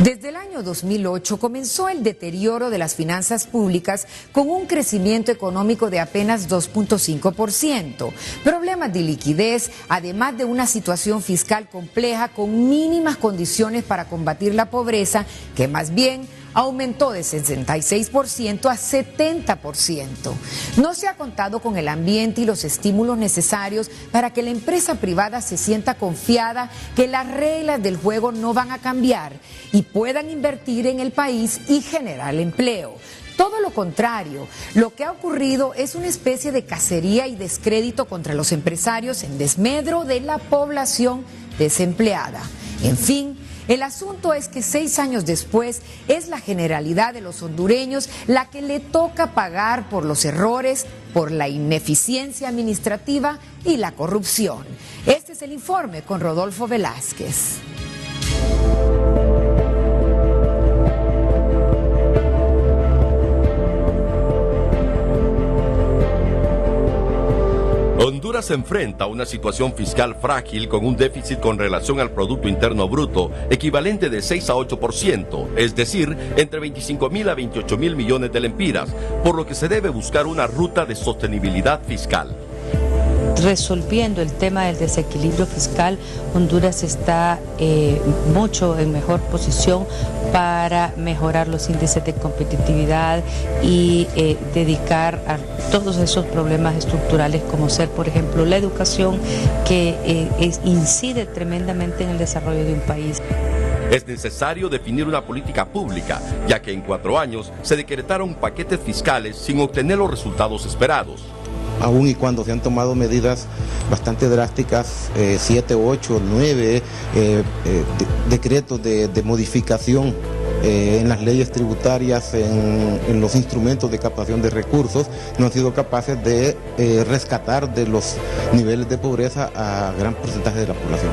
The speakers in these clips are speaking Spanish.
Desde el año 2008 comenzó el deterioro de las finanzas públicas con un crecimiento económico de apenas 2.5%. Problemas de liquidez, además de una situación fiscal compleja con mínimas condiciones para combatir la pobreza, que más bien aumentó de 66% a 70%. No se ha contado con el ambiente y los estímulos necesarios para que la empresa privada se sienta confiada que las reglas del juego no van a cambiar y puedan invertir en el país y generar empleo. Todo lo contrario, lo que ha ocurrido es una especie de cacería y descrédito contra los empresarios en desmedro de la población desempleada. En fin, el asunto es que 6 años después es la generalidad de los hondureños la que le toca pagar por los errores, por la ineficiencia administrativa y la corrupción. Este es el informe con Rodolfo Velázquez. Honduras se enfrenta a una situación fiscal frágil con un déficit con relación al Producto Interno Bruto equivalente de 6 a 8%, es decir, entre 25.000 a 28.000 millones de lempiras, por lo que se debe buscar una ruta de sostenibilidad fiscal. Resolviendo el tema del desequilibrio fiscal, Honduras está mucho en mejor posición para mejorar los índices de competitividad y dedicar a todos esos problemas estructurales como ser, por ejemplo, la educación, que incide tremendamente en el desarrollo de un país. Es necesario definir una política pública, ya que en 4 años se decretaron paquetes fiscales sin obtener los resultados esperados. Aún y cuando se han tomado medidas bastante drásticas, 7, 8, 9 decretos de modificación en las leyes tributarias, en los instrumentos de captación de recursos, no han sido capaces de rescatar de los niveles de pobreza a gran porcentaje de la población.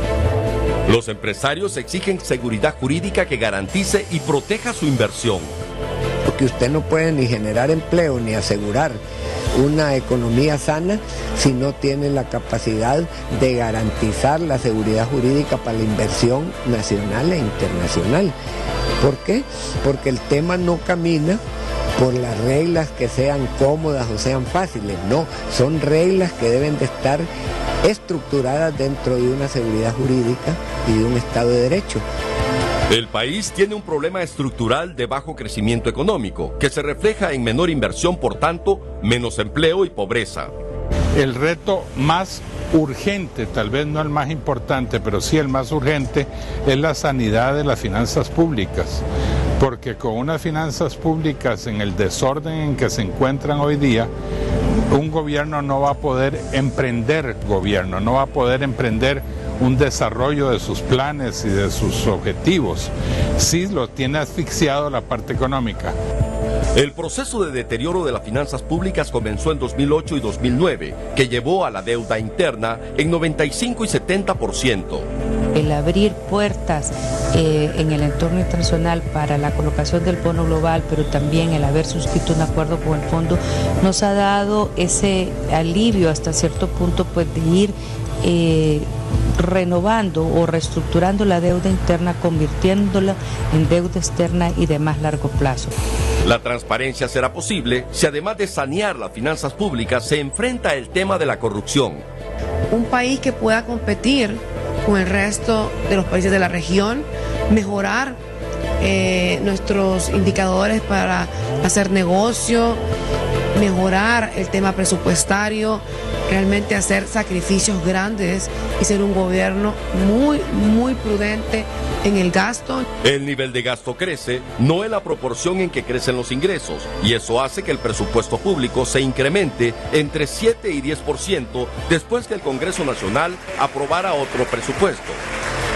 Los empresarios exigen seguridad jurídica que garantice y proteja su inversión. Porque usted no puede ni generar empleo ni asegurar una economía sana si no tiene la capacidad de garantizar la seguridad jurídica para la inversión nacional e internacional. ¿Por qué? Porque el tema no camina por las reglas que sean cómodas o sean fáciles, no, son reglas que deben de estar estructuradas dentro de una seguridad jurídica y de un Estado de Derecho. El país tiene un problema estructural de bajo crecimiento económico, que se refleja en menor inversión, por tanto, menos empleo y pobreza. El reto más urgente, tal vez no el más importante, pero sí el más urgente, es la sanidad de las finanzas públicas. Porque con unas finanzas públicas en el desorden en que se encuentran hoy día, un gobierno no va a poder emprender un desarrollo de sus planes y de sus objetivos. Sí lo tiene asfixiado la parte económica. El proceso de deterioro de las finanzas públicas comenzó en 2008 y 2009, que llevó a la deuda interna en 95 y 70%. El abrir puertas en el entorno internacional para la colocación del bono global, pero también el haber suscrito un acuerdo con el fondo, nos ha dado ese alivio hasta cierto punto, pues, de ir renovando o reestructurando la deuda interna, convirtiéndola en deuda externa y de más largo plazo. La transparencia será posible si, además de sanear las finanzas públicas, se enfrenta el tema de la corrupción. Un país que pueda competir con el resto de los países de la región, mejorar nuestros indicadores para hacer negocio, mejorar el tema presupuestario, realmente hacer sacrificios grandes y ser un gobierno muy prudente en el gasto. El nivel de gasto crece, no en la proporción en que crecen los ingresos, y eso hace que el presupuesto público se incremente entre 7 y 10% después que el Congreso Nacional aprobara otro presupuesto.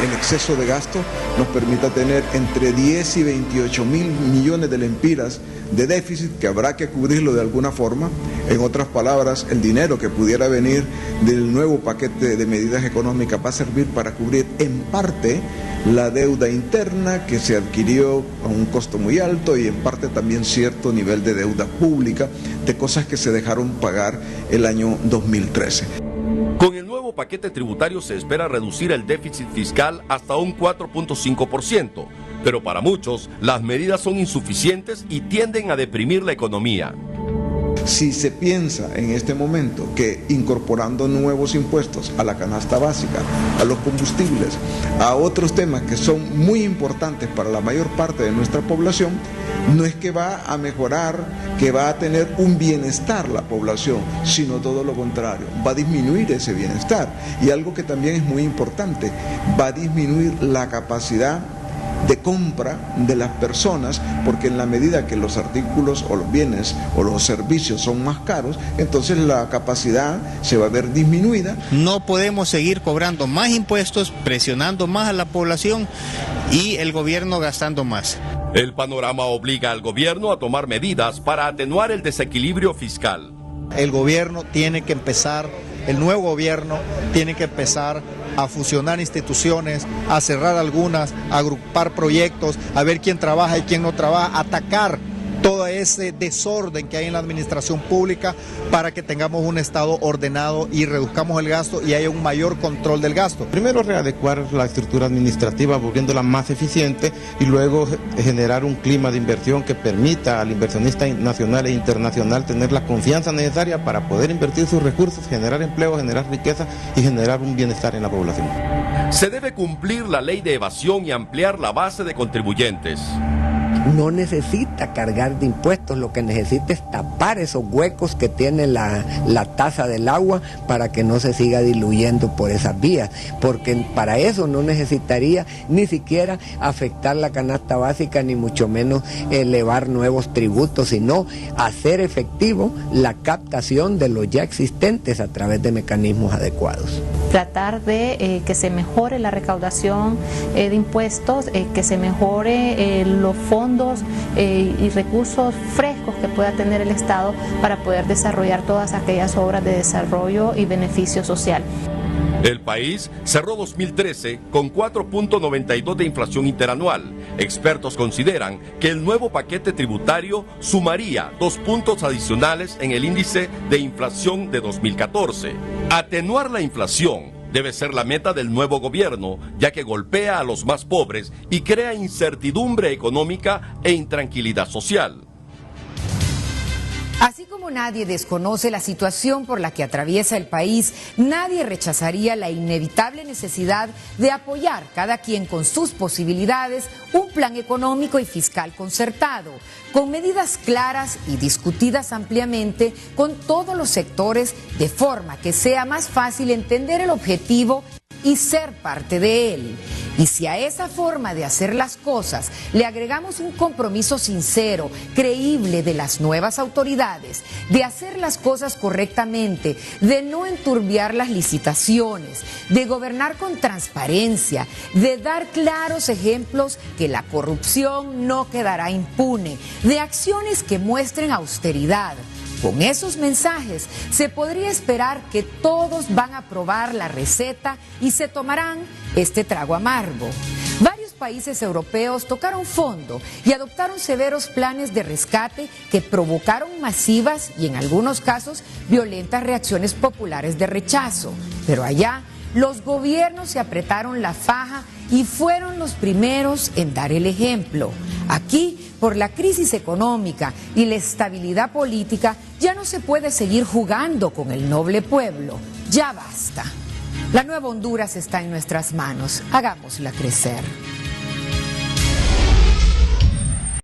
El exceso de gasto nos permita tener entre 10 y 28 mil millones de lempiras de déficit que habrá que cubrirlo de alguna forma. En otras palabras, el dinero que pudiera venir del nuevo paquete de medidas económicas va a servir para cubrir en parte la deuda interna que se adquirió a un costo muy alto y en parte también cierto nivel de deuda pública de cosas que se dejaron pagar el año 2013. Con el nuevo paquete tributario se espera reducir el déficit fiscal hasta un 4.5%, Pero para muchos, las medidas son insuficientes y tienden a deprimir la economía. Si se piensa en este momento que incorporando nuevos impuestos a la canasta básica, a los combustibles, a otros temas que son muy importantes para la mayor parte de nuestra población, no es que va a mejorar, que va a tener un bienestar la población, sino todo lo contrario, va a disminuir ese bienestar. Y algo que también es muy importante, va a disminuir la capacidad de compra de las personas, porque en la medida que los artículos o los bienes o los servicios son más caros, entonces la capacidad se va a ver disminuida. No podemos seguir cobrando más impuestos, presionando más a la población y el gobierno gastando más. El panorama obliga al gobierno a tomar medidas para atenuar el desequilibrio fiscal. El gobierno tiene que empezar, el nuevo gobierno tiene que empezar a fusionar instituciones, a cerrar algunas, a agrupar proyectos, a ver quién trabaja y quién no trabaja, atacar todo ese desorden que hay en la administración pública para que tengamos un Estado ordenado y reduzcamos el gasto y haya un mayor control del gasto. Primero readecuar la estructura administrativa volviéndola más eficiente y luego generar un clima de inversión que permita al inversionista nacional e internacional tener la confianza necesaria para poder invertir sus recursos, generar empleo, generar riqueza y generar un bienestar en la población. Se debe cumplir la ley de evasión y ampliar la base de contribuyentes. No necesita cargar de impuestos, lo que necesita es tapar esos huecos que tiene la tasa del agua para que no se siga diluyendo por esas vías, porque para eso no necesitaría ni siquiera afectar la canasta básica, ni mucho menos elevar nuevos tributos, sino hacer efectivo la captación de los ya existentes a través de mecanismos adecuados. Tratar de que se mejore la recaudación de impuestos, que se mejore los fondos y recursos frescos que pueda tener el Estado para poder desarrollar todas aquellas obras de desarrollo y beneficio social. El país cerró 2013 con 4.92 de inflación interanual. Expertos consideran que el nuevo paquete tributario sumaría 2 puntos adicionales en el índice de inflación de 2014. Atenuar la inflación debe ser la meta del nuevo gobierno, ya que golpea a los más pobres y crea incertidumbre económica e intranquilidad social. Así como nadie desconoce la situación por la que atraviesa el país, nadie rechazaría la inevitable necesidad de apoyar, cada quien con sus posibilidades, un plan económico y fiscal concertado, con medidas claras y discutidas ampliamente con todos los sectores, de forma que sea más fácil entender el objetivo y ser parte de él. Y si a esa forma de hacer las cosas le agregamos un compromiso sincero, creíble de las nuevas autoridades, de hacer las cosas correctamente, de no enturbiar las licitaciones, de gobernar con transparencia, de dar claros ejemplos que la corrupción no quedará impune, de acciones que muestren austeridad. Con esos mensajes se podría esperar que todos van a probar la receta y se tomarán este trago amargo. Varios países europeos tocaron fondo y adoptaron severos planes de rescate que provocaron masivas y en algunos casos violentas reacciones populares de rechazo. Pero allá los gobiernos se apretaron la faja y fueron los primeros en dar el ejemplo. Aquí, por la crisis económica y la estabilidad política, ya no se puede seguir jugando con el noble pueblo. Ya basta. La nueva Honduras está en nuestras manos. Hagámosla crecer.